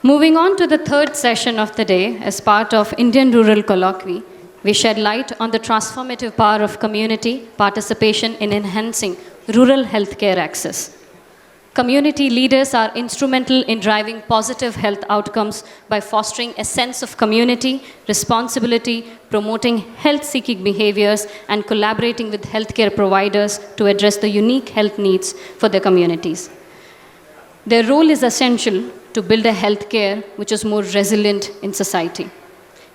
Moving on to the third session of the day, as part of Indian Rural Colloquy, we shed light on the transformative power of community participation in enhancing rural healthcare access. Community leaders are instrumental in driving positive health outcomes by fostering a sense of community, responsibility, promoting health-seeking behaviors, and collaborating with healthcare providers to address the unique health needs for their communities. Their role is essential to build a healthcare which is more resilient in society.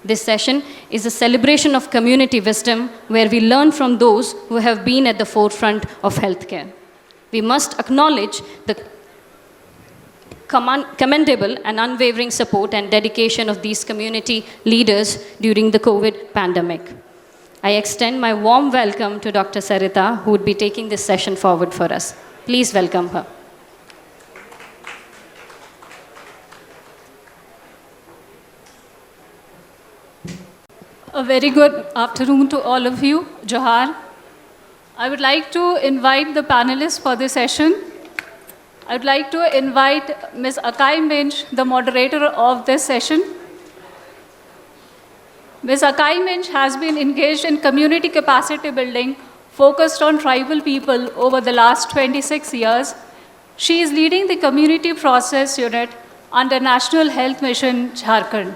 This session is a celebration of community wisdom where we learn from those who have been at the forefront of healthcare. We must acknowledge the commendable and unwavering support and dedication of these community leaders during the COVID pandemic. I extend my warm welcome to Dr. Sarita, who would be taking this session forward for us. Please welcome her. A very good afternoon to all of you. Johar. I would like to invite the panelists for this session. I would like to invite Ms. Akai Minch, the moderator of this session. Ms. Akai Minch has been engaged in community capacity building focused on tribal people over the last 26 years. She is leading the community process unit under National Health Mission, Jharkhand.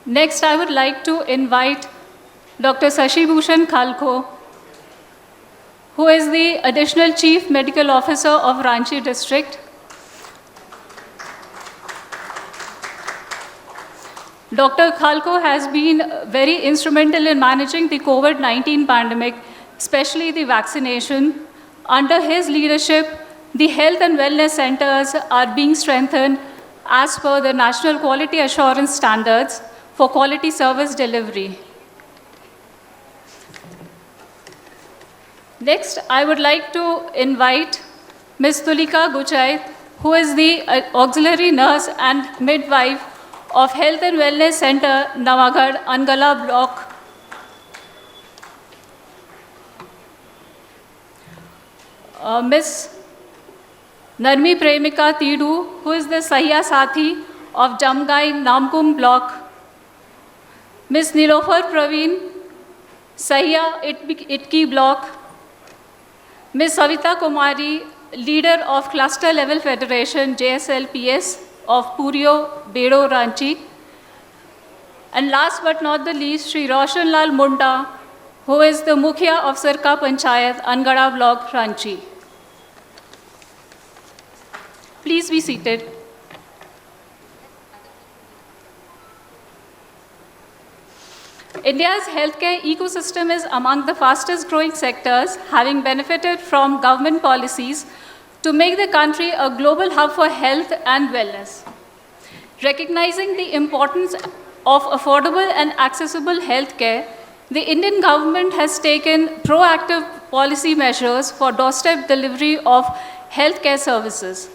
Next, I would like to invite Dr. Sashi Bhushan Khalko, who is the Additional Chief Medical Officer of Ranchi District. Dr. Khalko has been very instrumental in managing the COVID-19 pandemic, especially the vaccination. Under his leadership, the health and wellness centers are being strengthened as per the National Quality Assurance Standards for quality service delivery. Next, I would like to invite Ms. Tulika Guchait, who is the auxiliary nurse and midwife of Health and Wellness Center, Nawagad, Angala Block. Ms. Narmi Premika Tidu, who is the Sahiya Sathi of Jamgai, Namkum Block. Ms. Nilofer Praveen, Sahiya Itki Block. Ms. Savita Kumari, leader of Cluster Level Federation, JSLPS of Purio, Bedo, Ranchi. And last but not the least, Sri Roshan Lal Munda, who is the Mukhya of Sirka Panchayat, Angada Block, Ranchi. Please be seated. India's healthcare ecosystem is among the fastest growing sectors, having benefited from government policies to make the country a global hub for health and wellness. Recognizing the importance of affordable and accessible healthcare, the Indian government has taken proactive policy measures for doorstep delivery of healthcare services.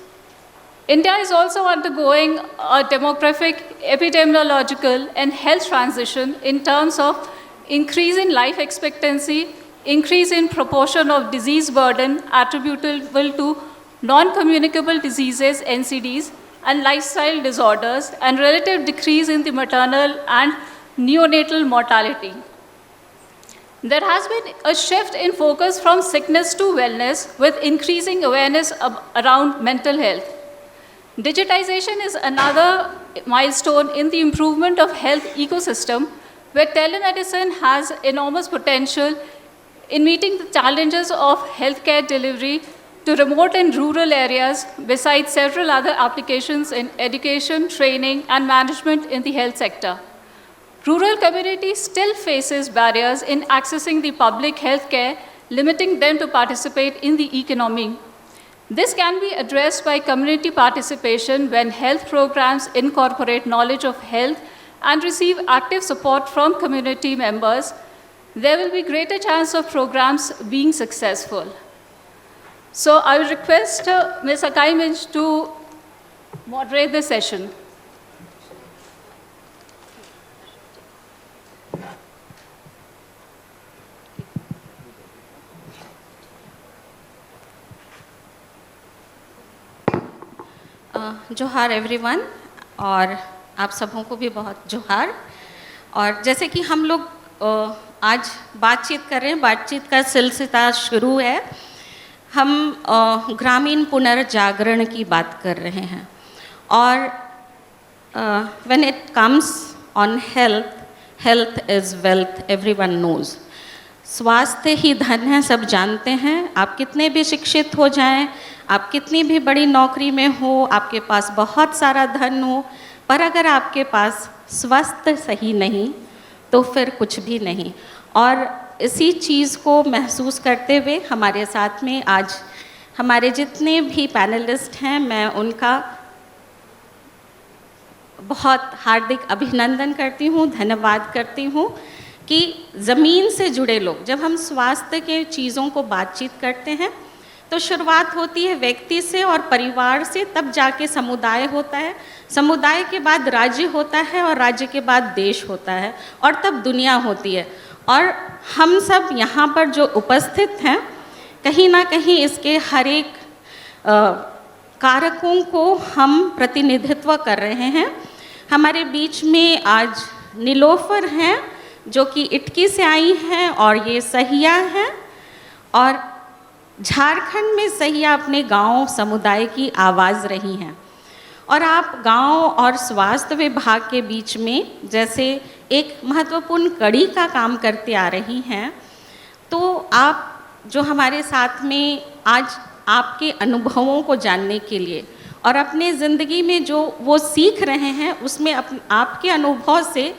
India is also undergoing a demographic, epidemiological, and health transition in terms of increase in life expectancy, increase in proportion of disease burden attributable to non-communicable diseases, NCDs, and lifestyle disorders, and relative decrease in the maternal and neonatal mortality. There has been a shift in focus from sickness to wellness with increasing awareness around mental health. Digitization is another milestone in the improvement of health ecosystem where telemedicine has enormous potential in meeting the challenges of healthcare delivery to remote and rural areas besides several other applications in education, training, and management in the health sector. Rural communities still faces barriers in accessing the public health care, limiting them to participate in the economy. This can be addressed by community participation when health programs incorporate knowledge of health and receive active support from community members. There will be greater chance of programs being successful. So I will request Ms. Akai Minch to moderate the session. जोहार everyone, और आप सबों को भी बहुत जोहार। और जैसे कि हम लोग आज बातचीत कर रहे हैं, बातचीत का सिलसिला शुरू है। हम ग्रामीण पुनर्जागरण की बात कर रहे हैं, और when it comes on health, health is wealth, everyone knows. स्वास्थ्य ही धन है, सब जानते हैं। आप कितने भी शिक्षित हो जाएं, आप कितनी भी बड़ी नौकरी में हो, आपके पास बहुत सारा धन हो, पर अगर आपके पास स्वास्थ्य सही नहीं तो फिर कुछ भी नहीं। और इसी चीज़ को महसूस करते हुए हमारे साथ में आज हमारे जितने भी पैनलिस्ट हैं, मैं उनका बहुत हार्दिक अभिनंदन करती हूँ, धन्यवाद करती हूँ कि ज़मीन से जुड़े लोग, जब हम स्वास्थ्य के चीज़ों को बातचीत करते हैं तो शुरुआत होती है व्यक्ति से और परिवार से, तब जाके समुदाय होता है, समुदाय के बाद राज्य होता है, और राज्य के बाद देश होता है, और तब दुनिया होती है। और हम सब यहाँ पर जो उपस्थित हैं, कहीं ना कहीं इसके हर एक कारकों को हम प्रतिनिधित्व कर रहे हैं। हमारे बीच में आज नीलोफर हैं जो कि इटकी से आई हैं, और ये सहिया हैं, और झारखंड में सहिया अपने गांव समुदाय की आवाज़ रही हैं। और आप गांव और स्वास्थ्य विभाग के बीच में जैसे एक महत्वपूर्ण कड़ी का काम करते आ रही हैं, तो आप जो हमारे साथ में आज आपके अनुभवों को जानने के लिए और अपने ज़िंदगी में जो वो सीख रहे हैं, उसमें आपके अनुभव से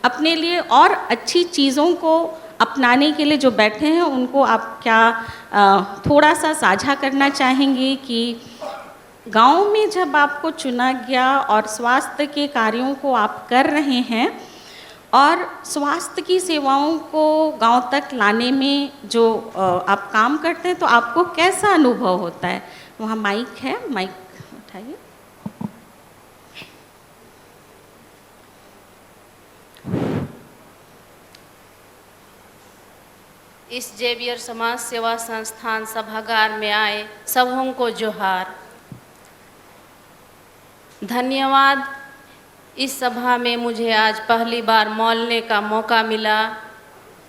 अपने लिए और अच्छी चीज़ों को अपनाने के लिए जो बैठे हैं, उनको आप क्या थोड़ा सा साझा करना चाहेंगे कि गांव में जब आपको चुना गया और स्वास्थ्य के कार्यों को आप कर रहे हैं, और स्वास्थ्य की सेवाओं को गांव तक लाने में जो आप काम करते हैं, तो आपको कैसा अनुभव होता है? वहाँ माइक है, माइक उठाइए। इस जेवियर समाज सेवा संस्थान सभागार में आए सबों को जोहार। धन्यवाद। इस सभा में मुझे आज पहली बार बोलने का मौका मिला,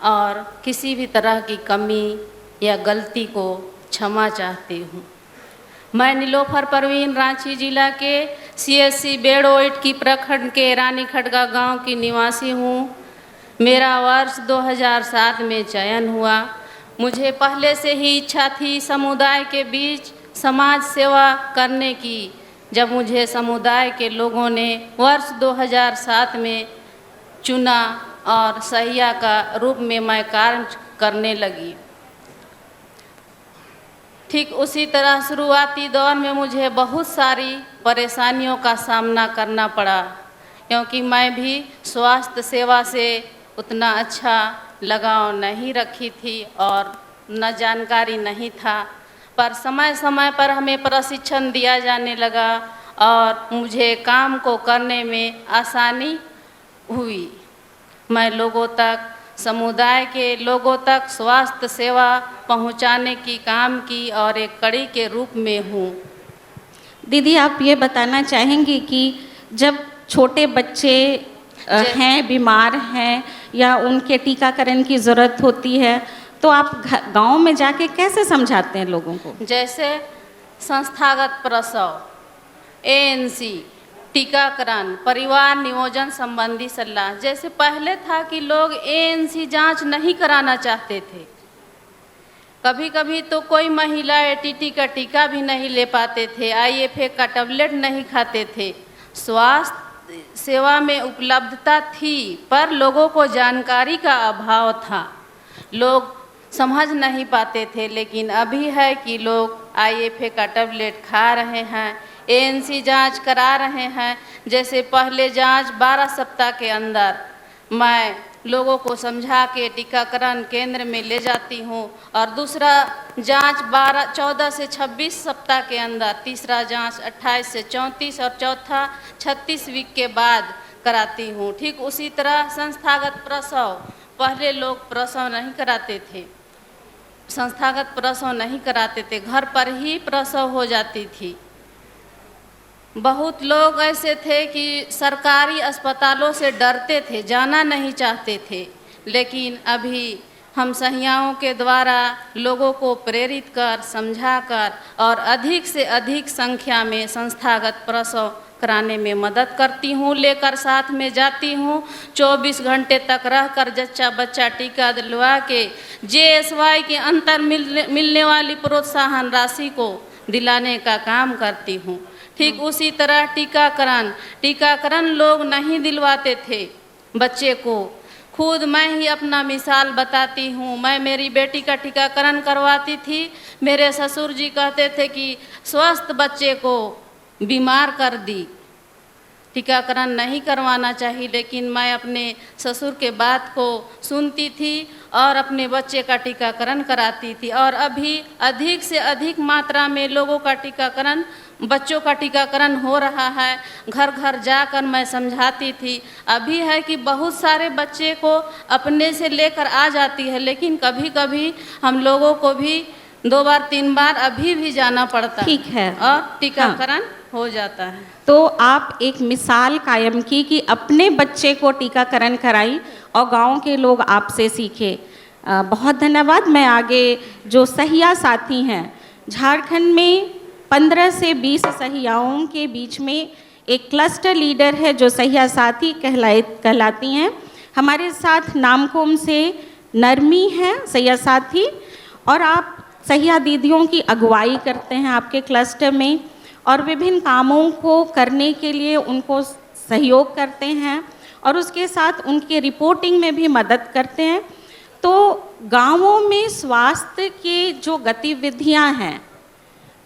और किसी भी तरह की कमी या गलती को क्षमा चाहती हूँ। मैं नीलोफर परवीन रांची जिला के CSC बेड़ो इटकी प्रखंड के रानी खड़गा गांव की निवासी हूँ। मेरा वर्ष 2007 में चयन हुआ। मुझे पहले से ही इच्छा थी समुदाय के बीच समाज सेवा करने की। जब मुझे समुदाय के लोगों ने वर्ष 2007 में चुना और सहिया का रूप में मैं कार्य करने लगी। ठीक उसी तरह शुरुआती दौर में मुझे बहुत सारी परेशानियों का सामना करना पड़ा, क्योंकि मैं भी स्वास्थ्य सेवा से उतना अच्छा लगाव नहीं रखी थी और न जानकारी नहीं था। पर समय समय पर हमें प्रशिक्षण दिया जाने लगा और मुझे काम को करने में आसानी हुई। मैं लोगों तक, समुदाय के लोगों तक स्वास्थ्य सेवा पहुंचाने की काम की और एक कड़ी के रूप में हूँ। दीदी, आप ये बताना चाहेंगी कि जब छोटे बच्चे हैं, बीमार हैं, या उनके टीकाकरण की ज़रूरत होती है, तो आप गांव में जाके कैसे समझाते हैं लोगों को? जैसे संस्थागत प्रसव, ANC, टीकाकरण, परिवार नियोजन संबंधी सलाह। जैसे पहले था कि लोग ANC जांच नहीं कराना चाहते थे। कभी कभी तो कोई महिला ATT का टीका भी नहीं ले पाते थे, IFA का टैबलेट नहीं खाते थे। स्वास्थ्य सेवा में उपलब्धता थी, पर लोगों को जानकारी का अभाव था, लोग समझ नहीं पाते थे। लेकिन अभी है कि लोग IFA का टैबलेट खा रहे हैं, ANC जांच करा रहे हैं। जैसे पहले जांच 12 सप्ताह के अंदर मैं लोगों को समझा के टीकाकरण केंद्र में ले जाती हूँ, और दूसरा जांच 14 से 26 सप्ताह के अंदर, तीसरा जांच 28 से 34 और चौथा 36 वीक के बाद कराती हूँ। ठीक उसी तरह संस्थागत प्रसव, पहले लोग प्रसव नहीं कराते थे, संस्थागत प्रसव नहीं कराते थे, घर पर ही प्रसव हो जाती थी। बहुत लोग ऐसे थे कि सरकारी अस्पतालों से डरते थे, जाना नहीं चाहते थे, लेकिन अभी हम सहियाओं के द्वारा लोगों को प्रेरित कर, समझाकर और अधिक से अधिक संख्या में संस्थागत प्रसव कराने में मदद करती हूँ, लेकर साथ में जाती हूँ। 24 घंटे तक रहकर जच्चा बच्चा टीका दिलवा के JSY के अंतर मिलने वाली प्रोत्साहन राशि को दिलाने का काम करती हूँ। ठीक उसी तरह टीकाकरण लोग नहीं दिलवाते थे बच्चे को। खुद मैं ही अपना मिसाल बताती हूँ। मैं मेरी बेटी का टीकाकरण करवाती थी। मेरे ससुर जी कहते थे कि स्वस्थ बच्चे को बीमार कर दी, टीकाकरण नहीं करवाना चाहिए, लेकिन मैं अपने ससुर के बात को सुनती थी और अपने बच्चे का टीकाकरण कराती थी। और अभी अधिक से अधिक मात्रा में लोगों का टीकाकरण, बच्चों का टीकाकरण हो रहा है। घर घर जाकर मैं समझाती थी। अभी है कि बहुत सारे बच्चे को अपने से लेकर आ जाती है, लेकिन कभी कभी हम लोगों को भी 2 बार 3 बार अभी भी जाना पड़ता है। ठीक है। और टीकाकरण हो जाता है। तो आप एक मिसाल कायम की कि अपने बच्चे को टीकाकरण कराई और गांव के लोग आपसे सीखे। बहुत धन्यवाद। मैं आगे जो सहिया साथी हैं, झारखंड में 15 से 20 सहियाओं के बीच में एक क्लस्टर लीडर है जो सहिया साथी कहलाती हैं। हमारे साथ नामकोम से नरमी हैं सहिया साथी, और आप सहिया दीदियों की अगुवाई करते हैं आपके क्लस्टर में और विभिन्न कामों को करने के लिए उनको सहयोग करते हैं और उसके साथ उनके रिपोर्टिंग में भी मदद करते हैं। तो गांवों में स्वास्थ्य की जो गतिविधियां हैं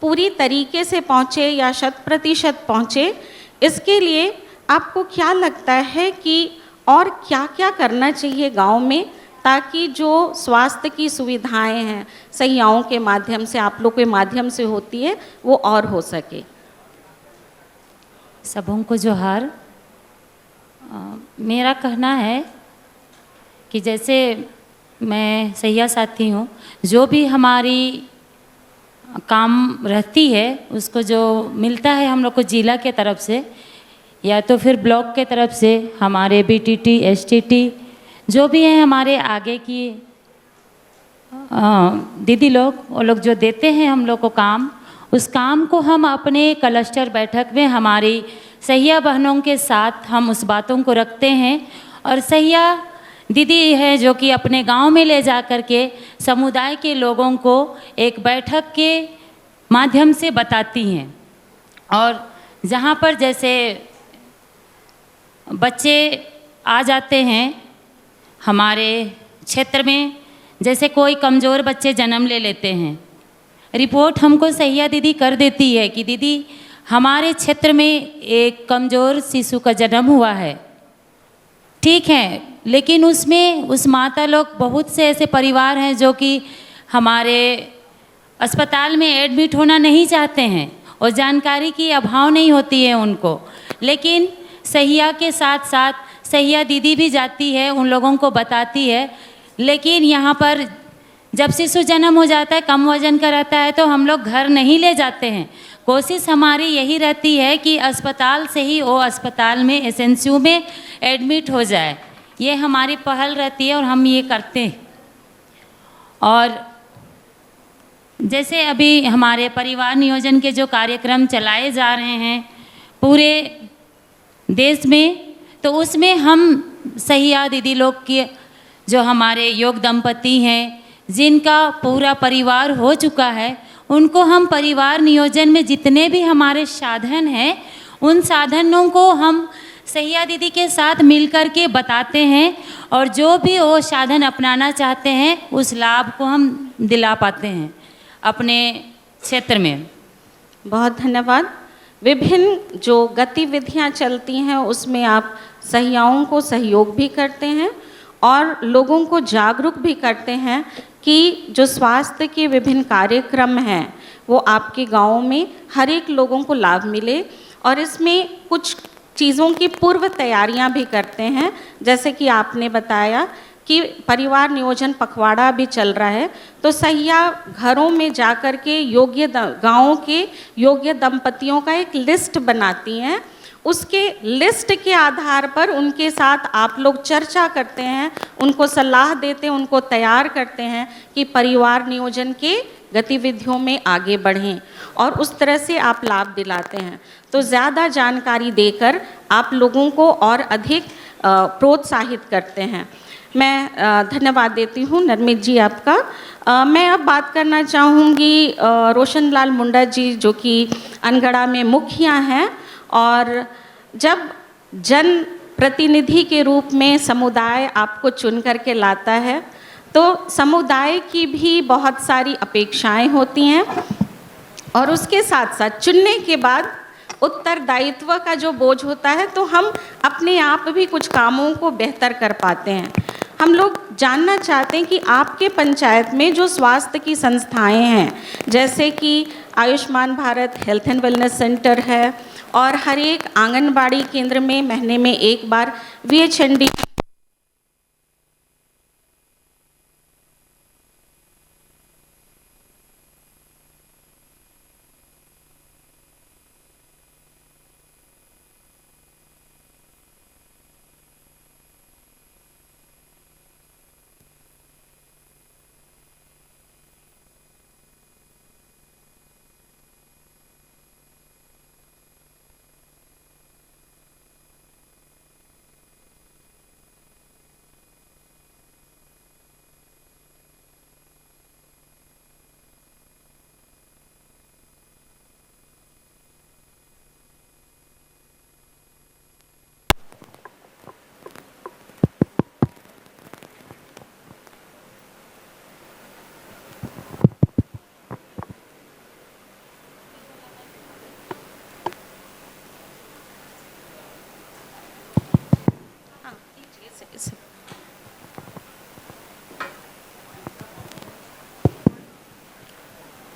पूरी तरीके से पहुँचे या 100% पहुँचे, इसके लिए आपको क्या लगता है कि और क्या क्या करना चाहिए गांव में ताकि जो स्वास्थ्य की सुविधाएं हैं सहियाओं के माध्यम से, आप लोग के माध्यम से होती है, वो और हो सके? सबों को जोहार। मेरा कहना है कि जैसे मैं सहिया साथी हूँ, जो भी हमारी काम रहती है उसको जो मिलता है हम लोग को जिला के तरफ से या तो फिर ब्लॉक के तरफ से, हमारे BTT STT जो भी हैं हमारे आगे की दीदी लोग, वो लोग जो देते हैं हम लोग को काम, उस काम को हम अपने क्लस्टर बैठक में हमारी सहिया बहनों के साथ हम उस बातों को रखते हैं। और सहिया दीदी है जो कि अपने गांव में ले जा कर के समुदाय के लोगों को एक बैठक के माध्यम से बताती हैं। और जहाँ पर जैसे बच्चे आ जाते हैं हमारे क्षेत्र में, जैसे कोई कमज़ोर बच्चे जन्म ले लेते हैं, रिपोर्ट हमको सहिया दीदी कर देती है कि दीदी हमारे क्षेत्र में एक कमज़ोर शिशु का जन्म हुआ है। ठीक है, लेकिन उसमें उस माता लोग, बहुत से ऐसे परिवार हैं जो कि हमारे अस्पताल में एडमिट होना नहीं चाहते हैं और जानकारी की अभाव नहीं होती है उनको, लेकिन सहिया के साथ साथ सहिया दीदी भी जाती है, उन लोगों को बताती है। लेकिन यहाँ पर जब शिशु जन्म हो जाता है, कम वजन का रहता है, तो हम लोग घर नहीं ले जाते हैं। कोशिश हमारी यही रहती है कि अस्पताल से ही वो अस्पताल में SNCU में एडमिट हो जाए, ये हमारी पहल रहती है और हम ये करते हैं। और जैसे अभी हमारे परिवार नियोजन के जो कार्यक्रम चलाए जा रहे हैं पूरे देश में, तो उसमें हम सहिया दीदी लोग के जो हमारे योग दंपति हैं जिनका पूरा परिवार हो चुका है, उनको हम परिवार नियोजन में जितने भी हमारे साधन हैं उन साधनों को हम सहिया दीदी के साथ मिलकर के बताते हैं और जो भी वो साधन अपनाना चाहते हैं उस लाभ को हम दिला पाते हैं अपने क्षेत्र में। बहुत धन्यवाद। विभिन्न जो गतिविधियां चलती हैं उसमें आप सहियाओं को सहयोग भी करते हैं और लोगों को जागरूक भी करते हैं कि जो स्वास्थ्य के विभिन्न कार्यक्रम हैं वो आपके गाँव में हर एक लोगों को लाभ मिले, और इसमें कुछ चीज़ों की पूर्व तैयारियां भी करते हैं। जैसे कि आपने बताया कि परिवार नियोजन पखवाड़ा भी चल रहा है, तो सहिया घरों में जाकर के गाँवों के योग्य दंपतियों का एक लिस्ट बनाती हैं। उसके लिस्ट के आधार पर उनके साथ आप लोग चर्चा करते हैं, उनको सलाह देते हैं, उनको तैयार करते हैं कि परिवार नियोजन के गतिविधियों में आगे बढ़ें, और उस तरह से आप लाभ दिलाते हैं। तो ज़्यादा जानकारी देकर आप लोगों को और अधिक प्रोत्साहित करते हैं। मैं धन्यवाद देती हूँ नरमित जी आपका। मैं अब बात करना चाहूँगी रोशन लाल मुंडा जी, जो कि अनगढ़ा में मुखिया हैं, और जब जन प्रतिनिधि के रूप में समुदाय आपको चुन करके लाता है, तो समुदाय की भी बहुत सारी अपेक्षाएं होती हैं, और उसके साथ साथ चुनने के बाद उत्तरदायित्व का जो बोझ होता है, तो हम अपने आप भी कुछ कामों को बेहतर कर पाते हैं। हम लोग जानना चाहते हैं कि आपके पंचायत में जो स्वास्थ्य की संस्थाएं हैं, जैसे कि Ayushman Bharat health and wellness centre है, और हर एक आंगनबाड़ी केंद्र में महीने में एक बार VHND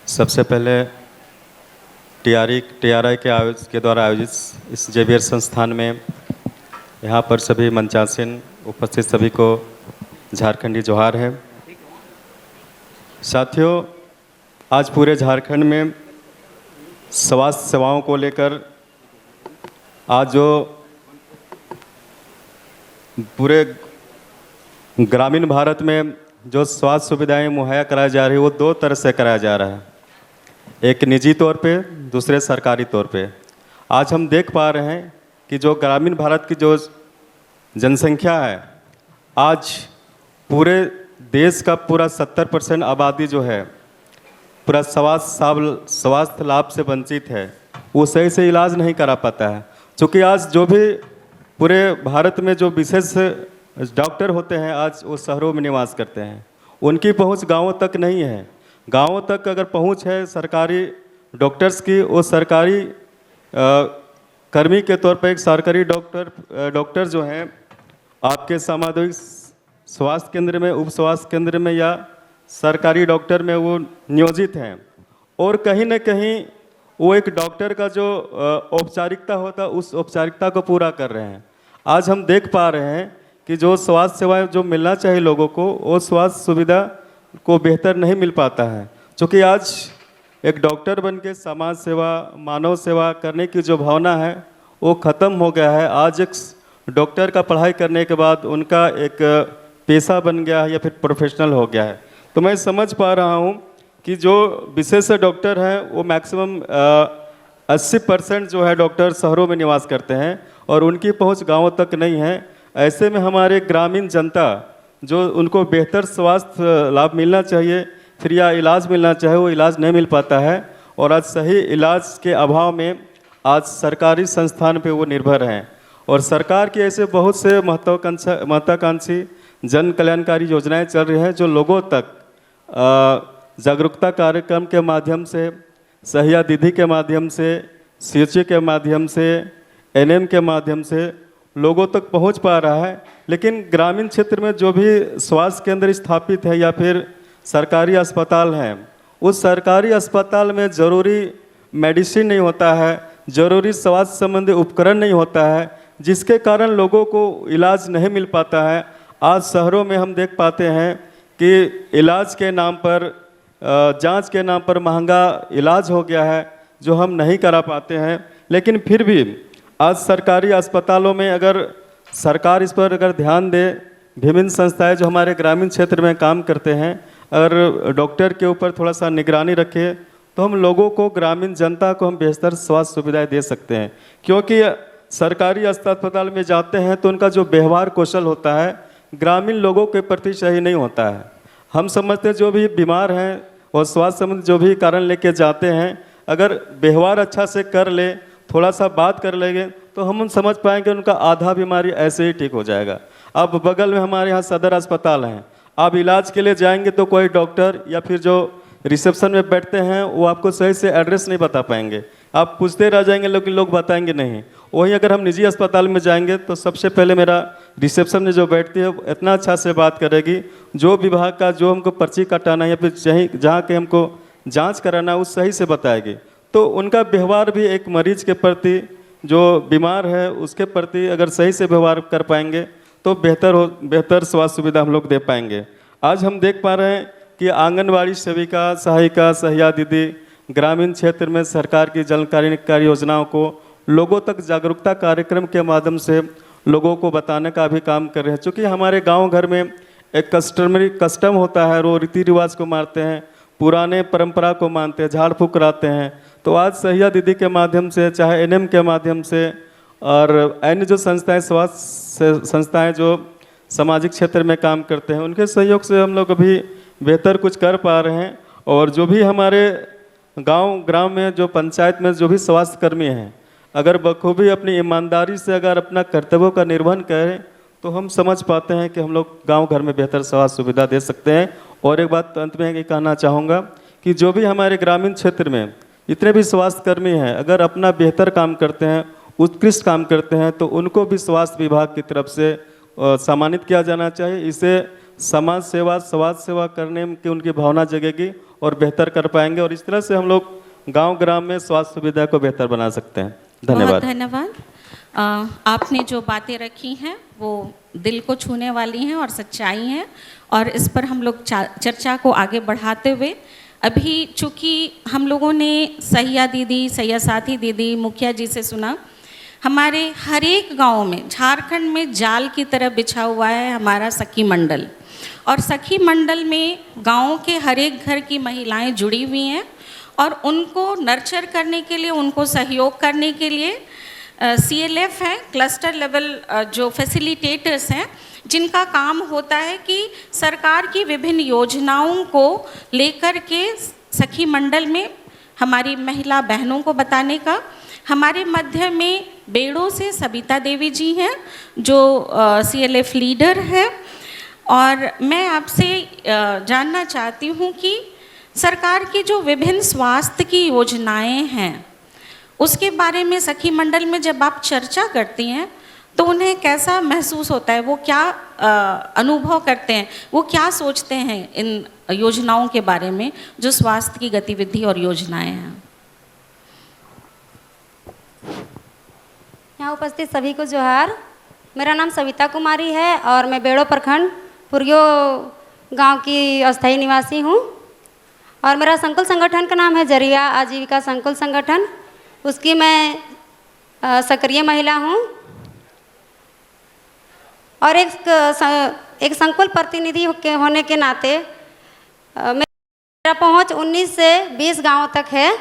सबसे पहले TRI के द्वारा आयोजित इस जेवियर संस्थान में यहाँ पर सभी मंचासीन उपस्थित सभी को झारखंडी जोहार है। साथियों, आज पूरे झारखंड में स्वास्थ्य सेवाओं को लेकर आज जो पूरे ग्रामीण भारत में जो स्वास्थ्य सुविधाएं मुहैया कराई जा रही है, वो दो तरह से कराया जा रहा है, एक निजी तौर पे, दूसरे सरकारी तौर पे। आज हम देख पा रहे हैं कि जो ग्रामीण भारत की जो जनसंख्या है, आज पूरे देश का पूरा 70% आबादी जो है पूरा स्वास्थ्य लाभ से वंचित है, वो सही से इलाज नहीं करा पाता है। क्योंकि आज जो भी पूरे भारत में जो विशेष डॉक्टर होते हैं, आज वो शहरों में निवास करते हैं, उनकी पहुंच गांवों तक नहीं है। गांवों तक अगर पहुंच है सरकारी डॉक्टर्स की, वो सरकारी कर्मी के तौर पर एक सरकारी डॉक्टर जो हैं आपके सामुदायिक स्वास्थ्य केंद्र में, उप स्वास्थ्य केंद्र में या सरकारी डॉक्टर में वो नियोजित हैं, और कहीं न कहीं वो एक डॉक्टर का जो औपचारिकता होता है, उस औपचारिकता को पूरा कर रहे हैं। आज हम देख पा रहे हैं कि जो स्वास्थ्य सेवाएं जो मिलना चाहिए लोगों को, वो स्वास्थ्य सुविधा को बेहतर नहीं मिल पाता है। क्योंकि आज एक डॉक्टर बन के समाज सेवा, मानव सेवा करने की जो भावना है वो ख़त्म हो गया है। आज एक डॉक्टर का पढ़ाई करने के बाद उनका एक पेशा बन गया है या फिर प्रोफेशनल हो गया है। तो मैं समझ पा रहा हूँ कि जो विशेषज्ञ डॉक्टर हैं वो मैक्सिमम 80% जो है डॉक्टर शहरों में निवास करते हैं और उनकी पहुँच गाँवों तक नहीं है। ऐसे में हमारे ग्रामीण जनता जो उनको बेहतर स्वास्थ्य लाभ मिलना चाहिए, फ्री इलाज मिलना चाहिए, वो इलाज नहीं मिल पाता है। और आज सही इलाज के अभाव में आज सरकारी संस्थान पे वो निर्भर हैं। और सरकार की ऐसे बहुत से महत्वाकांक्षी जन कल्याणकारी योजनाएं चल रही हैं जो लोगों तक जागरूकता कार्यक्रम के माध्यम से, सहिया दीदी के माध्यम से, CHO के माध्यम से, NM के माध्यम से लोगों तक पहुंच पा रहा है। लेकिन ग्रामीण क्षेत्र में जो भी स्वास्थ्य केंद्र स्थापित है या फिर सरकारी अस्पताल हैं, उस सरकारी अस्पताल में ज़रूरी मेडिसिन नहीं होता है, ज़रूरी स्वास्थ्य संबंधी उपकरण नहीं होता है, जिसके कारण लोगों को इलाज नहीं मिल पाता है। आज शहरों में हम देख पाते हैं कि इलाज के नाम पर, जांच के नाम पर महंगा इलाज हो गया है जो हम नहीं करा पाते हैं। लेकिन फिर भी आज सरकारी अस्पतालों में अगर सरकार इस पर अगर ध्यान दे, विभिन्न संस्थाएं जो हमारे ग्रामीण क्षेत्र में काम करते हैं अगर डॉक्टर के ऊपर थोड़ा सा निगरानी रखे तो हम लोगों को, ग्रामीण जनता को हम बेहतर स्वास्थ्य सुविधाएं दे सकते हैं। क्योंकि सरकारी अस्पताल में जाते हैं तो उनका जो व्यवहार कौशल होता है ग्रामीण लोगों के प्रति सही नहीं होता है। हम समझते हैं जो भी बीमार हैं और स्वास्थ्य संबंधी जो भी कारण लेके जाते हैं, अगर व्यवहार अच्छा से कर ले, थोड़ा सा बात कर लेंगे तो हम समझ पाएंगे उनका आधा बीमारी ऐसे ही ठीक हो जाएगा। अब बगल में हमारे यहाँ सदर अस्पताल हैं, आप इलाज के लिए जाएंगे तो कोई डॉक्टर या फिर जो रिसेप्शन में बैठते हैं वो आपको सही से एड्रेस नहीं बता पाएंगे, आप पूछते रह जाएंगे लेकिन लोग बताएंगे नहीं। वहीं अगर हम निजी अस्पताल में जाएंगे तो सबसे पहले मेरा रिसेप्शन में जो बैठती है वो इतना अच्छा से बात करेगी, जो विभाग का जो हमको पर्ची कटाना है या फिर जहाँ के हमको जांच कराना है वो सही से बताएगी। तो उनका व्यवहार भी एक मरीज के प्रति, जो बीमार है उसके प्रति अगर सही से व्यवहार कर पाएंगे तो बेहतर स्वास्थ्य सुविधा हम लोग दे पाएंगे। आज हम देख पा रहे हैं कि आंगनबाड़ी सेविका, सहायिका, सहिया दीदी ग्रामीण क्षेत्र में सरकार की जनकल्याणकारी योजनाओं को लोगों तक जागरूकता कार्यक्रम के माध्यम से लोगों को बताने का भी काम कर रहे हैं। चूँकि हमारे गांव घर में एक कस्टम होता है, वो रीति रिवाज को मानते हैं, पुराने परंपरा को मानते हैं, झाड़ फूक कराते हैं। तो आज सहिया दीदी के माध्यम से, चाहे एनएम के माध्यम से और अन्य जो संस्थाएं, स्वास्थ्य संस्थाएं जो सामाजिक क्षेत्र में काम करते हैं, उनके सहयोग से हम लोग अभी बेहतर कुछ कर पा रहे हैं। और जो भी हमारे गांव में जो पंचायत में जो भी स्वास्थ्य कर्मी हैं, अगर बखूबी अपनी ईमानदारी से अगर अपना कर्तव्यों का निर्वहन करें तो हम समझ पाते हैं कि हम लोग गांव घर में बेहतर स्वास्थ्य सुविधा दे सकते हैं। और एक बात अंत में ये कहना चाहूँगा कि जो भी हमारे ग्रामीण क्षेत्र में जितने भी स्वास्थ्य कर्मी हैं, अगर अपना बेहतर काम करते हैं, उत्कृष्ट काम करते हैं, तो उनको भी स्वास्थ्य विभाग की तरफ से सम्मानित किया जाना चाहिए। इससे समाज सेवा करने की उनकी भावना जगेगी और बेहतर कर पाएंगे। और इस तरह से हम लोग गांव ग्राम में स्वास्थ्य सुविधा को बेहतर बना सकते हैं। धन्यवाद। बहुत धन्यवाद। आपने जो बातें रखी हैं वो दिल को छूने वाली हैं और सच्चाई हैं, और इस पर हम लोग चर्चा को आगे बढ़ाते हुए, अभी चूँकि हम लोगों ने सहिया दीदी, सहिया साथी दीदी, मुखिया जी से सुना, हमारे हर एक गाँव में, झारखंड में जाल की तरह बिछा हुआ है हमारा सखी मंडल। और सखी मंडल में गाँव के हर एक घर की महिलाएं जुड़ी हुई हैं और उनको नर्चर करने के लिए, उनको सहयोग करने के लिए CLF हैं, क्लस्टर लेवल जो फैसिलिटेटर्स हैं, जिनका काम होता है कि सरकार की विभिन्न योजनाओं को लेकर के सखी मंडल में हमारी महिला बहनों को बताने का। हमारे मध्य में बेड़ों से सबिता देवी जी हैं जो CLF लीडर हैं। और मैं आपसे जानना चाहती हूँ कि सरकार की जो विभिन्न स्वास्थ्य की योजनाएं हैं उसके बारे में सखी मंडल में जब आप चर्चा करती हैं तो उन्हें कैसा महसूस होता है, वो क्या अनुभव करते हैं, वो क्या सोचते हैं इन योजनाओं के बारे में जो स्वास्थ्य की गतिविधि और योजनाएं हैं। यहाँ उपस्थित सभी को जोहार। मेरा नाम सविता कुमारी है और मैं बेड़ो प्रखंड पुरियो गांव की अस्थायी निवासी हूँ। और मेरा संकुल संगठन का नाम है जरिया आजीविका संकुल संगठन, उसकी मैं सक्रिय महिला हूँ। और एक संकुल प्रतिनिधि होने के नाते मेरा पहुँच 19 से 20 गांवों तक है,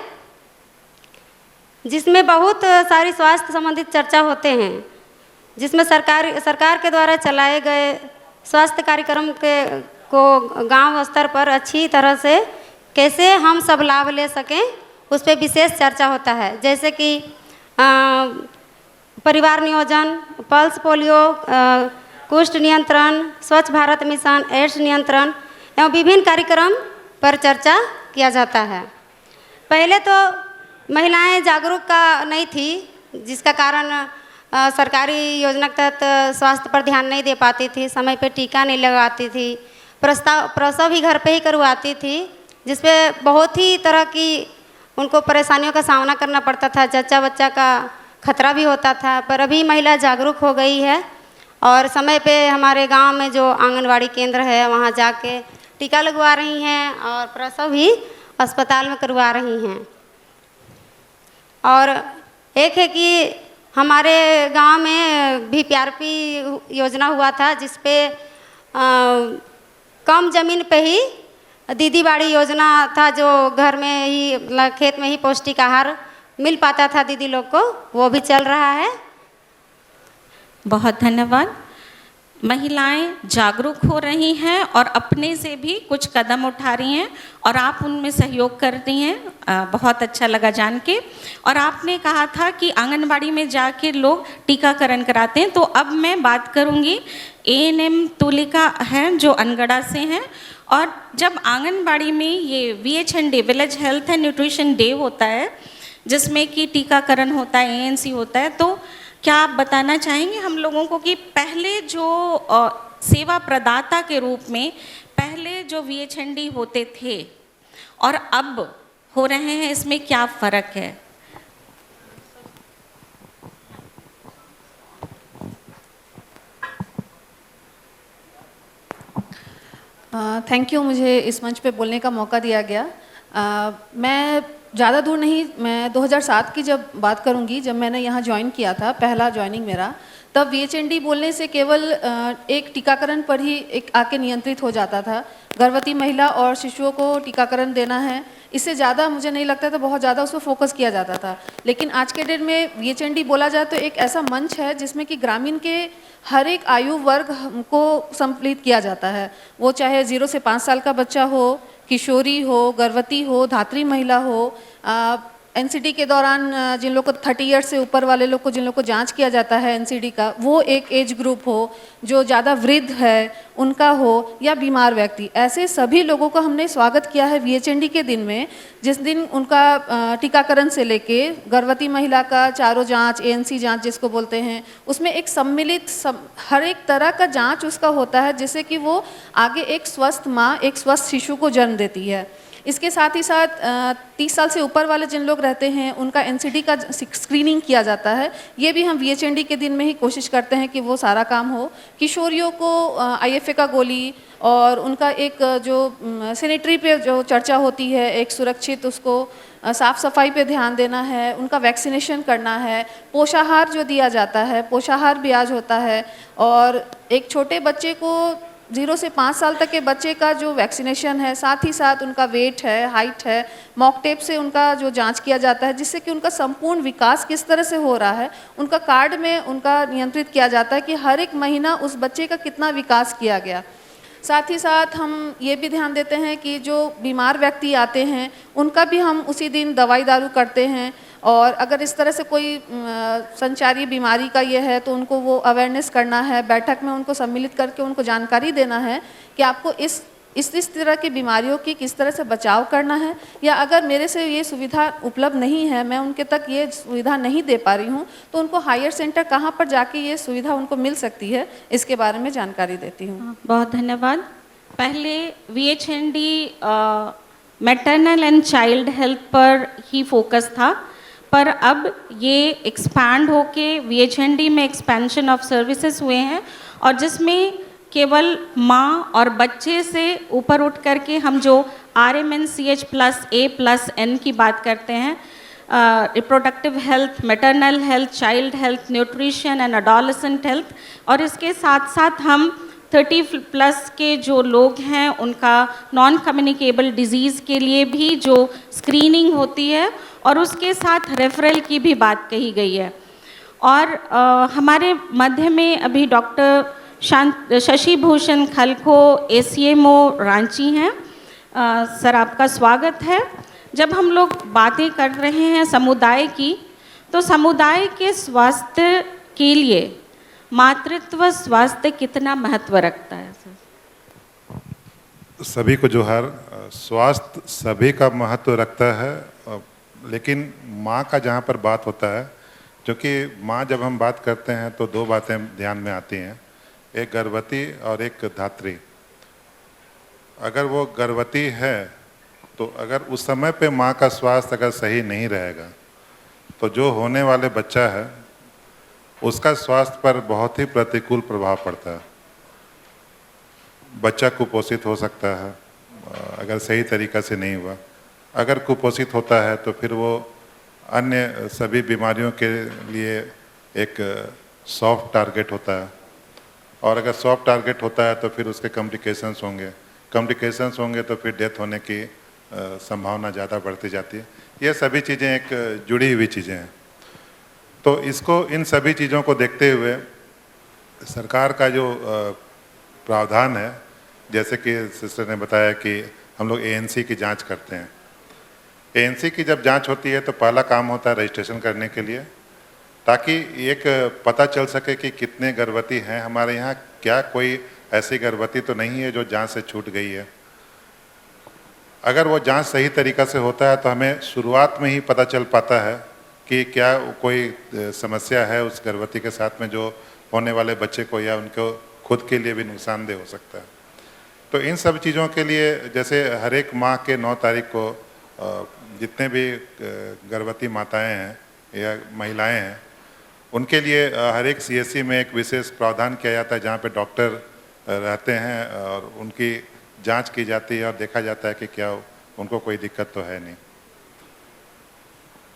जिसमें बहुत सारी स्वास्थ्य संबंधित चर्चा होते हैं, जिसमें सरकार के द्वारा चलाए गए स्वास्थ्य कार्यक्रम को गांव स्तर पर अच्छी तरह से कैसे हम सब लाभ ले सकें उस पर विशेष चर्चा होता है। जैसे कि परिवार नियोजन, पल्स पोलियो, कुष्ठ नियंत्रण, स्वच्छ भारत मिशन, एड्स नियंत्रण एवं विभिन्न कार्यक्रम पर चर्चा किया जाता है। पहले तो महिलाएं जागरूक का नहीं थी, जिसका कारण सरकारी योजना के तहत स्वास्थ्य पर ध्यान नहीं दे पाती थी, समय पे टीका नहीं लगाती थी, प्रसव भी घर पे ही करवाती थी, जिसपे बहुत ही तरह की उनको परेशानियों का सामना करना पड़ता था, जच्चा बच्चा का खतरा भी होता था। पर अभी महिला जागरूक हो गई है और समय पे हमारे गांव में जो आंगनवाड़ी केंद्र है वहाँ जाके टीका लगवा रही हैं और प्रसव भी अस्पताल में करवा रही हैं। और एक है कि हमारे गांव में भी PRP योजना हुआ था, जिस पे कम ज़मीन पे ही दीदी बाड़ी योजना था, जो घर में ही मतलब खेत में ही पौष्टिक आहार मिल पाता था दीदी लोग को, वो भी चल रहा है। बहुत धन्यवाद। महिलाएं जागरूक हो रही हैं और अपने से भी कुछ कदम उठा रही हैं और आप उनमें सहयोग कर रही हैं। बहुत अच्छा लगा जान के। और आपने कहा था कि आंगनबाड़ी में जाके लोग टीकाकरण कराते हैं, तो अब मैं बात करूंगी ANM तुलिका हैं जो अनगढ़ा से हैं। और जब आंगनबाड़ी में ये VHND village health and nutrition day होता है, जिसमें कि टीकाकरण होता है, ANC होता है, तो क्या आप बताना चाहेंगे हम लोगों को कि पहले जो सेवा प्रदाता के रूप में पहले जो VHND होते थे और अब हो रहे हैं, इसमें क्या फ़र्क है? थैंक यू, मुझे इस मंच पे बोलने का मौका दिया गया। मैं ज़्यादा दूर नहीं, मैं 2007 की जब बात करूंगी, जब मैंने यहाँ ज्वाइन किया था, पहला ज्वाइनिंग मेरा, तब VHND बोलने से केवल एक टीकाकरण पर ही एक आके नियंत्रित हो जाता था। गर्भवती महिला और शिशुओं को टीकाकरण देना है, इससे ज़्यादा मुझे नहीं लगता था बहुत ज़्यादा उस पर फोकस किया जाता था। लेकिन आज के डेट में VHND बोला जाए तो एक ऐसा मंच है जिसमें कि ग्रामीण के हर एक आयु वर्ग को सम्मिलित किया जाता है। वो चाहे 0 से 5 साल का बच्चा हो, किशोरी हो, गर्भवती हो, धात्री महिला हो, NCD के दौरान जिन लोग को 30 ईयर्स से ऊपर वाले लोग को, जिन लोग को जांच किया जाता है NCD का, वो एक एज ग्रुप हो, जो ज़्यादा वृद्ध है उनका हो, या बीमार व्यक्ति, ऐसे सभी लोगों का हमने स्वागत किया है VHND के दिन में, जिस दिन उनका टीकाकरण से लेके गर्भवती महिला का चारों जांच, ANC जांच जिसको बोलते हैं, उसमें एक सम्मिलित हर एक तरह का जांच उसका होता है, जिससे कि वो आगे एक स्वस्थ माँ, एक स्वस्थ शिशु को जन्म देती है। इसके साथ ही साथ 30 साल से ऊपर वाले जिन लोग रहते हैं उनका NCD का स्क्रीनिंग किया जाता है। ये भी हम VHND के दिन में ही कोशिश करते हैं कि वो सारा काम हो। किशोरियों को IFA का गोली और उनका एक जो सैनिटरी पे जो चर्चा होती है, एक सुरक्षित उसको साफ़ सफाई पे ध्यान देना है, उनका वैक्सीनेशन करना है, पोषाहार जो दिया जाता है, पोषाहार भी आज होता है। और एक छोटे बच्चे को 0 से 5 साल तक के बच्चे का जो वैक्सीनेशन है, साथ ही साथ उनका वेट है, हाइट है, मॉक टेप से उनका जो जांच किया जाता है, जिससे कि उनका संपूर्ण विकास किस तरह से हो रहा है, उनका कार्ड में उनका नियंत्रित किया जाता है कि हर एक महीना उस बच्चे का कितना विकास किया गया। साथ ही साथ हम ये भी ध्यान देते हैं कि जो बीमार व्यक्ति आते हैं उनका भी हम उसी दिन दवाई दारू करते हैं, और अगर इस तरह से कोई संचारी बीमारी का ये है तो उनको वो अवेयरनेस करना है, बैठक में उनको सम्मिलित करके उनको जानकारी देना है कि आपको इस तरह की बीमारियों की किस तरह से बचाव करना है, या अगर मेरे से ये सुविधा उपलब्ध नहीं है, मैं उनके तक ये सुविधा नहीं दे पा रही हूँ, तो उनको हायर सेंटर कहाँ पर जाके ये सुविधा उनको मिल सकती है, इसके बारे में जानकारी देती हूँ। बहुत धन्यवाद। पहले VHND maternal and child health पर ही फोकस था, पर अब ये एक्सपैंड होके VHND में एक्सपेंशन ऑफ सर्विसेज हुए हैं, और जिसमें केवल माँ और बच्चे से ऊपर उठ करके हम जो RMNCH+A+N की बात करते हैं, reproductive health, maternal health, child health, nutrition and adolescent health, और इसके साथ साथ हम 30+ के जो लोग हैं उनका नॉन कम्युनिकेबल डिजीज़ के लिए भी जो स्क्रीनिंग होती है, और उसके साथ रेफरल की भी बात कही गई है। और हमारे मध्य में अभी डॉक्टर शशि भूषण खलखो ACMO रांची हैं। सर, आपका स्वागत है। जब हम लोग बातें कर रहे हैं समुदाय की, तो समुदाय के स्वास्थ्य के लिए मातृत्व स्वास्थ्य कितना महत्व रखता है सर? सभी को जोहार। स्वास्थ्य सभी का महत्व रखता है, लेकिन माँ का जहाँ पर बात होता है, क्योंकि माँ जब हम बात करते हैं तो 2 बातें ध्यान में आती हैं, एक गर्भवती और एक धात्री। अगर वो गर्भवती है तो अगर उस समय पे माँ का स्वास्थ्य अगर सही नहीं रहेगा तो जो होने वाले बच्चा है उसका स्वास्थ्य पर बहुत ही प्रतिकूल प्रभाव पड़ता है। बच्चा कुपोषित हो सकता है अगर सही तरीक़ा से नहीं हुआ। अगर कुपोषित होता है तो फिर वो अन्य सभी बीमारियों के लिए एक सॉफ्ट टारगेट होता है, और अगर सॉफ्ट टारगेट होता है तो फिर उसके कॉम्प्लिकेशंस होंगे तो फिर डेथ होने की संभावना ज़्यादा बढ़ती जाती है। ये सभी चीज़ें एक जुड़ी हुई चीज़ें हैं। तो इन सभी चीज़ों को देखते हुए सरकार का जो प्रावधान है, जैसे कि सिस्टर ने बताया कि हम लोग ANC की जांच करते हैं। ANC की जब जांच होती है तो पहला काम होता है रजिस्ट्रेशन करने के लिए, ताकि एक पता चल सके कि कितने गर्भवती हैं हमारे यहाँ, क्या कोई ऐसी गर्भवती तो नहीं है जो जांच से छूट गई है। अगर वो जांच सही तरीक़ा से होता है तो हमें शुरुआत में ही पता चल पाता है कि क्या कोई समस्या है उस गर्भवती के साथ में जो होने वाले बच्चे को या उनको खुद के लिए भी नुकसानदेह हो सकता है। तो इन सब चीज़ों के लिए जैसे हर एक माह के 9 तारीख को जितने भी गर्भवती माताएं हैं या महिलाएं हैं, उनके लिए हर एक CSC में एक विशेष प्रावधान किया जाता है जहाँ पे डॉक्टर रहते हैं और उनकी जांच की जाती है और देखा जाता है कि क्या उनको कोई दिक्कत तो है नहीं।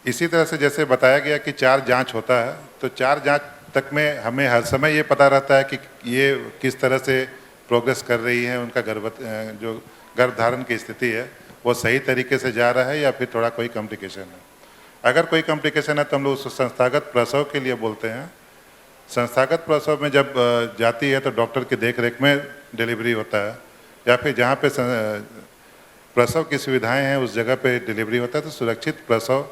इसी तरह से जैसे बताया गया कि 4 जांच होता है, तो 4 जांच तक में हमें हर समय ये पता रहता है कि ये किस तरह से प्रोग्रेस कर रही है, उनका जो गर्भधारण की स्थिति है वो सही तरीके से जा रहा है या फिर थोड़ा कोई कॉम्प्लिकेशन है। अगर कोई कॉम्प्लिकेशन है तो हम लोग उस संस्थागत प्रसव के लिए बोलते हैं। संस्थागत प्रसव में जब जाती है तो डॉक्टर की देखरेख में डिलीवरी होता है, या फिर जहाँ पे प्रसव की सुविधाएं हैं उस जगह पे डिलीवरी होता है, तो सुरक्षित प्रसव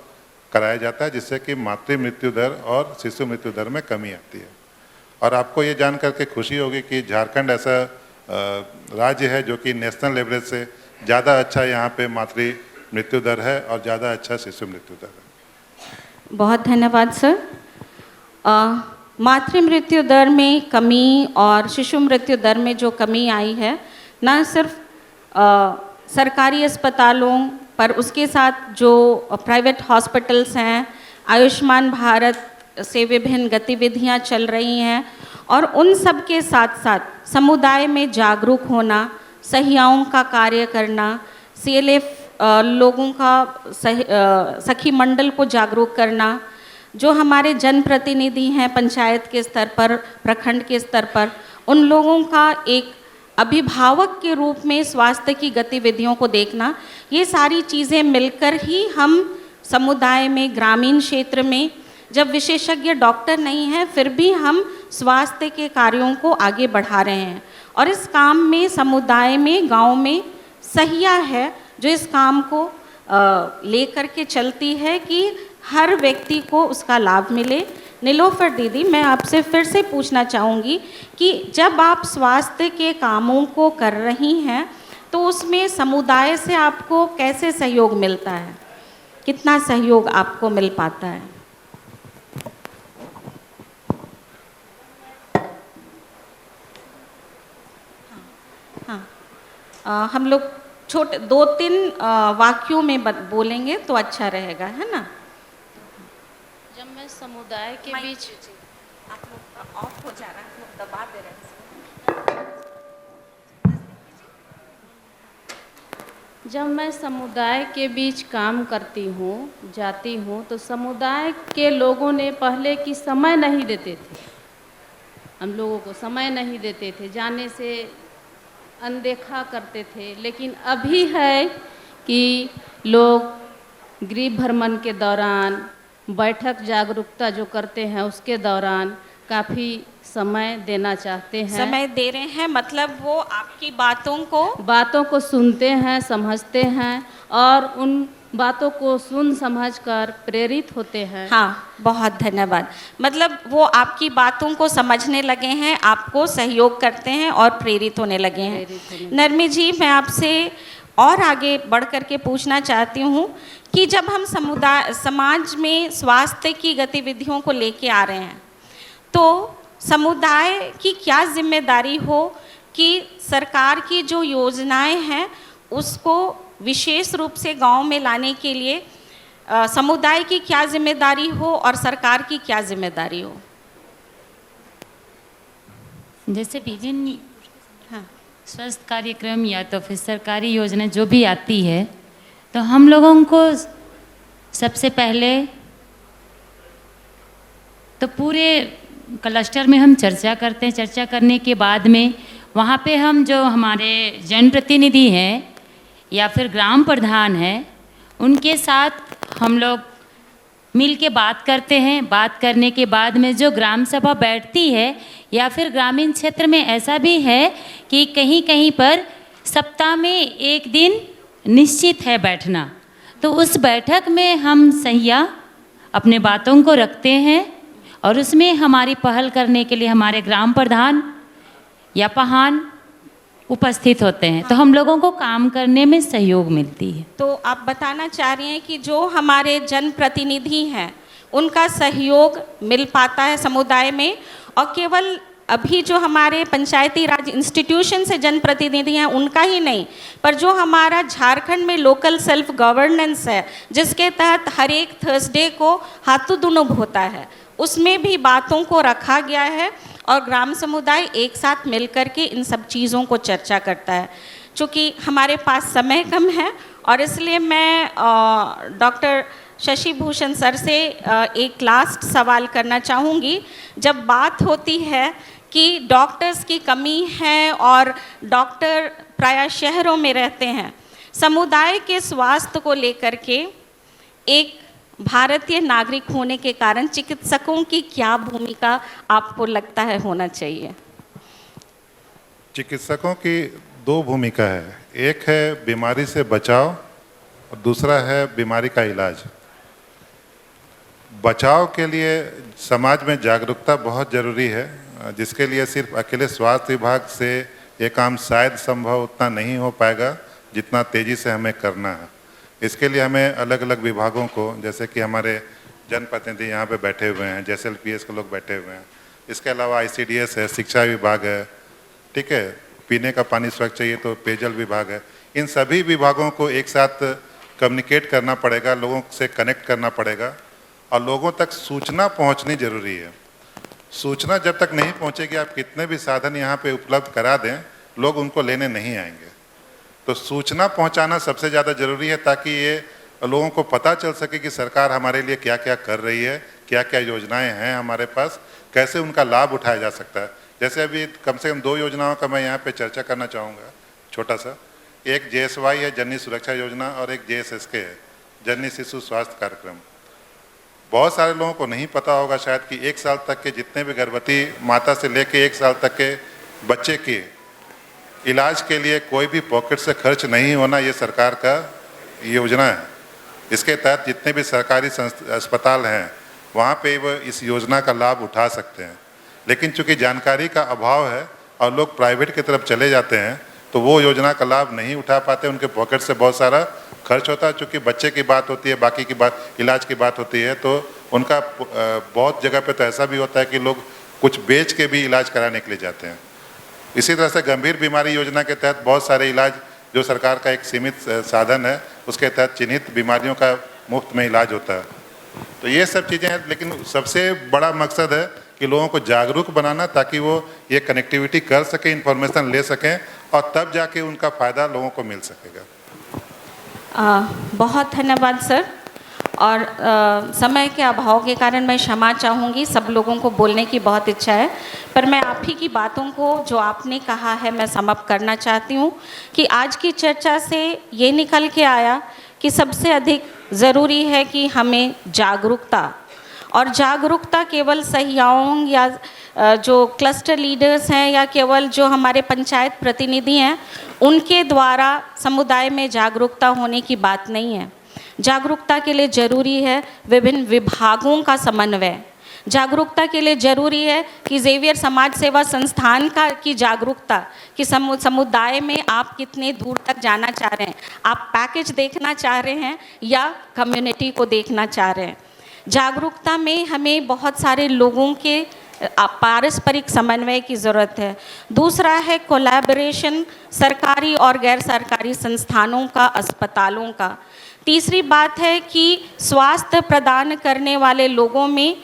कराया जाता है, जिससे कि मातृ मृत्यु दर और शिशु मृत्यु दर में कमी आती है। और आपको ये जान करके खुशी होगी कि झारखंड ऐसा राज्य है जो कि नेशनल एवरेज से ज़्यादा अच्छा यहाँ पे मातृ मृत्यु दर है और ज़्यादा अच्छा शिशु मृत्यु दर है। बहुत धन्यवाद सर। मातृ मृत्यु दर में कमी और शिशु मृत्यु दर में जो कमी आई है, न सिर्फ सरकारी अस्पतालों पर, उसके साथ जो प्राइवेट हॉस्पिटल्स हैं, आयुष्मान भारत से विभिन्न गतिविधियां चल रही हैं, और उन सब के साथ साथ समुदाय में जागरूक होना, सहियाओं का कार्य करना, CLF लोगों का सखी मंडल को जागरूक करना, जो हमारे जनप्रतिनिधि हैं पंचायत के स्तर पर, प्रखंड के स्तर पर, उन लोगों का एक अभिभावक के रूप में स्वास्थ्य की गतिविधियों को देखना, ये सारी चीज़ें मिलकर ही हम समुदाय में, ग्रामीण क्षेत्र में, जब विशेषज्ञ डॉक्टर नहीं हैं फिर भी हम स्वास्थ्य के कार्यों को आगे बढ़ा रहे हैं। और इस काम में समुदाय में, गांव में सहिया है जो इस काम को लेकर के चलती है कि हर व्यक्ति को उसका लाभ मिले। नीलोफर दीदी, मैं आपसे फिर से पूछना चाहूँगी कि जब आप स्वास्थ्य के कामों को कर रही हैं तो उसमें समुदाय से आपको कैसे सहयोग मिलता है, कितना सहयोग आपको मिल पाता है? हाँ, हम लोग छोटे 2-3 वाक्यों में बोलेंगे तो अच्छा रहेगा, है ना? जब मैं समुदाय के बीच आप लोग ऑफ हो जा रहा है, आप लोग दबा दे रहे हैं। जब मैं समुदाय के बीच काम करती हूँ, जाती हूँ, तो समुदाय के लोगों ने पहले की समय नहीं देते थे, हम लोगों को समय नहीं देते थे, जाने से अनदेखा करते थे। लेकिन अभी है कि लोग गृह भ्रमण के दौरान, बैठक जागरूकता जो करते हैं उसके दौरान काफ़ी समय देना चाहते हैं। समय दे रहे हैं मतलब वो आपकी बातों को सुनते हैं, समझते हैं और उन बातों को सुन समझकर प्रेरित होते हैं। हाँ, बहुत धन्यवाद। मतलब वो आपकी बातों को समझने लगे हैं, आपको सहयोग करते हैं और प्रेरित होने लगे हैं। नरमी जी, मैं आपसे और आगे बढ़ कर के पूछना चाहती हूँ कि जब हम समाज में स्वास्थ्य की गतिविधियों को लेके आ रहे हैं तो समुदाय की क्या जिम्मेदारी हो कि सरकार की जो योजनाएं हैं उसको विशेष रूप से गांव में लाने के लिए समुदाय की क्या जिम्मेदारी हो और सरकार की क्या जिम्मेदारी हो? जैसे विभिन्न हाँ स्वास्थ्य कार्यक्रम या तो फिर सरकारी योजना जो भी आती है, तो हम लोगों को सबसे पहले तो पूरे क्लस्टर में हम चर्चा करते हैं। चर्चा करने के बाद में वहाँ पे हम जो हमारे जनप्रतिनिधि हैं या फिर ग्राम प्रधान हैं, उनके साथ हम लोग मिल के बात करते हैं। बात करने के बाद में जो ग्राम सभा बैठती है, या फिर ग्रामीण क्षेत्र में ऐसा भी है कि कहीं कहीं पर सप्ताह में एक दिन निश्चित है बैठना, तो उस बैठक में हम सहिया अपने बातों को रखते हैं और उसमें हमारी पहल करने के लिए हमारे ग्राम प्रधान या प्रधान उपस्थित होते हैं, तो हम लोगों को काम करने में सहयोग मिलती है। तो आप बताना चाह रही हैं कि जो हमारे जनप्रतिनिधि हैं उनका सहयोग मिल पाता है समुदाय में, और केवल अभी जो हमारे पंचायती राज इंस्टीट्यूशन से जनप्रतिनिधि हैं उनका ही नहीं, पर जो हमारा झारखंड में लोकल सेल्फ गवर्नेंस है जिसके तहत हर एक थर्सडे को हाथू दुनुब होता है, उसमें भी बातों को रखा गया है और ग्राम समुदाय एक साथ मिलकर के इन सब चीज़ों को चर्चा करता है। चूँकि हमारे पास समय कम है और इसलिए मैं डॉक्टर शशि भूषण सर से एक लास्ट सवाल करना चाहूँगी। जब बात होती है कि डॉक्टर्स की कमी है और डॉक्टर प्रायः शहरों में रहते हैं, समुदाय के स्वास्थ्य को लेकर के एक भारतीय नागरिक होने के कारण चिकित्सकों की क्या भूमिका आपको लगता है होना चाहिए? चिकित्सकों की दो भूमिका है, एक है बीमारी से बचाव और दूसरा है बीमारी का इलाज। बचाव के लिए समाज में जागरूकता बहुत ज़रूरी है, जिसके लिए सिर्फ अकेले स्वास्थ्य विभाग से ये काम शायद संभव उतना नहीं हो पाएगा जितना तेज़ी से हमें करना है। इसके लिए हमें अलग अलग विभागों को, जैसे कि हमारे जनप्रतिनिधि यहाँ पे बैठे हुए हैं, जैसे LPS के लोग बैठे हुए हैं, इसके अलावा ICDS है, शिक्षा विभाग है, ठीक है, पीने का पानी स्वच्छ चाहिए तो पेयजल विभाग है। इन सभी विभागों को एक साथ कम्युनिकेट करना पड़ेगा, लोगों से कनेक्ट करना पड़ेगा और लोगों तक सूचना पहुँचनी ज़रूरी है। सूचना जब तक नहीं पहुँचेगी, आप कितने भी साधन यहाँ पे उपलब्ध करा दें, लोग उनको लेने नहीं आएंगे। तो सूचना पहुंचाना सबसे ज़्यादा ज़रूरी है, ताकि ये लोगों को पता चल सके कि सरकार हमारे लिए क्या क्या कर रही है, क्या क्या योजनाएं हैं हमारे पास, कैसे उनका लाभ उठाया जा सकता है। जैसे अभी कम से कम 2 योजनाओं का मैं यहाँ पे चर्चा करना चाहूँगा छोटा सा। एक JSY है, जननी सुरक्षा योजना, और एक JSSK है, जननी शिशु स्वास्थ्य कार्यक्रम। बहुत सारे लोगों को नहीं पता होगा शायद कि 1 साल तक के जितने भी गर्भवती माता से लेके 1 साल तक के बच्चे के इलाज के लिए कोई भी पॉकेट से खर्च नहीं होना, ये सरकार का योजना है। इसके तहत जितने भी सरकारी अस्पताल हैं वहाँ पे वो इस योजना का लाभ उठा सकते हैं। लेकिन चूंकि जानकारी का अभाव है और लोग प्राइवेट की तरफ चले जाते हैं, तो वो योजना का लाभ नहीं उठा पाते, उनके पॉकेट से बहुत सारा खर्च होता है। चूँकि बच्चे की बात होती है, बाकी की बात इलाज की बात होती है, तो उनका बहुत जगह पे तो ऐसा भी होता है कि लोग कुछ बेच के भी इलाज कराने के लिए जाते हैं। इसी तरह से गंभीर बीमारी योजना के तहत बहुत सारे इलाज, जो सरकार का एक सीमित साधन है, उसके तहत चिन्हित बीमारियों का मुफ्त में इलाज होता है। तो ये सब चीज़ें हैं, लेकिन सबसे बड़ा मकसद है कि लोगों को जागरूक बनाना, ताकि वो ये कनेक्टिविटी कर सकें, इन्फॉर्मेशन ले सकें और तब जाके उनका फ़ायदा लोगों को मिल सकेगा। बहुत धन्यवाद सर। और समय के अभाव के कारण मैं क्षमा चाहूँगी, सब लोगों को बोलने की बहुत इच्छा है, पर मैं आप ही की बातों को जो आपने कहा है मैं समाप्त करना चाहती हूँ कि आज की चर्चा से ये निकल के आया कि सबसे अधिक ज़रूरी है कि हमें जागरूकता, और जागरूकता केवल सहियाओं या जो क्लस्टर लीडर्स हैं या केवल जो हमारे पंचायत प्रतिनिधि हैं उनके द्वारा समुदाय में जागरूकता होने की बात नहीं है। जागरूकता के लिए ज़रूरी है विभिन्न विभागों का समन्वय। जागरूकता के लिए ज़रूरी है कि ज़ेवियर समाज सेवा संस्थान की जागरूकता कि समुदाय में आप कितने दूर तक जाना चाह रहे हैं, आप पैकेज देखना चाह रहे हैं या कम्युनिटी को देखना चाह रहे हैं। जागरूकता में हमें बहुत सारे लोगों के पारस्परिक समन्वय की ज़रूरत है। दूसरा है कोलैबोरेशन सरकारी और गैर सरकारी संस्थानों का, अस्पतालों का। तीसरी बात है कि स्वास्थ्य प्रदान करने वाले लोगों में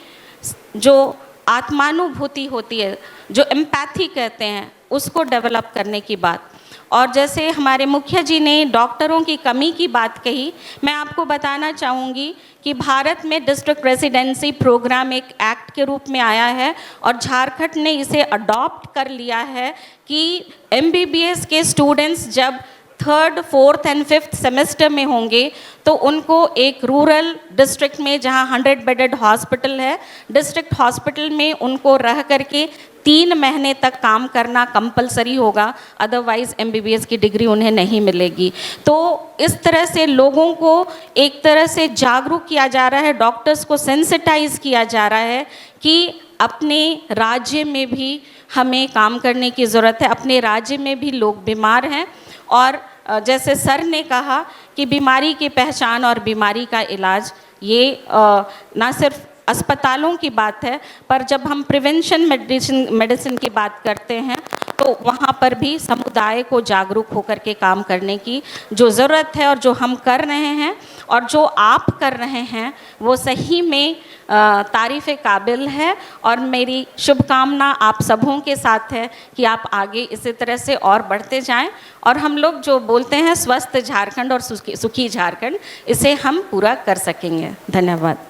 जो आत्मानुभूति होती है, जो एम्पैथी कहते हैं, उसको डेवलप करने की बात। और जैसे हमारे मुखिया जी ने डॉक्टरों की कमी की बात कही, मैं आपको बताना चाहूँगी कि भारत में डिस्ट्रिक्ट रेजिडेंसी प्रोग्राम एक एक्ट के रूप में आया है और झारखंड ने इसे अडॉप्ट कर लिया है कि MBBS के स्टूडेंट्स जब 3rd, 4th and 5th semester में होंगे तो उनको एक रूरल डिस्ट्रिक्ट में, जहां 100 बेडेड हॉस्पिटल है, डिस्ट्रिक्ट हॉस्पिटल में उनको रह करके 3 महीने तक काम करना कंपलसरी होगा, अदरवाइज़ MBBS की डिग्री उन्हें नहीं मिलेगी। तो इस तरह से लोगों को एक तरह से जागरूक किया जा रहा है, डॉक्टर्स को सेंसिटाइज किया जा रहा है कि अपने राज्य में भी हमें काम करने की ज़रूरत है, अपने राज्य में भी लोग बीमार हैं। और जैसे सर ने कहा कि बीमारी की पहचान और बीमारी का इलाज, ये ना सिर्फ अस्पतालों की बात है, पर जब हम प्रिवेंशन मेडिसिन की बात करते हैं तो वहाँ पर भी समुदाय को जागरूक होकर के काम करने की जो ज़रूरत है और जो हम कर रहे हैं और जो आप कर रहे हैं वो सही में तारीफ़ काबिल है। और मेरी शुभकामना आप सबों के साथ है कि आप आगे इसी तरह से और बढ़ते जाएं और हम लोग जो बोलते हैं स्वस्थ झारखंड और सुखी झारखंड, इसे हम पूरा कर सकेंगे। धन्यवाद।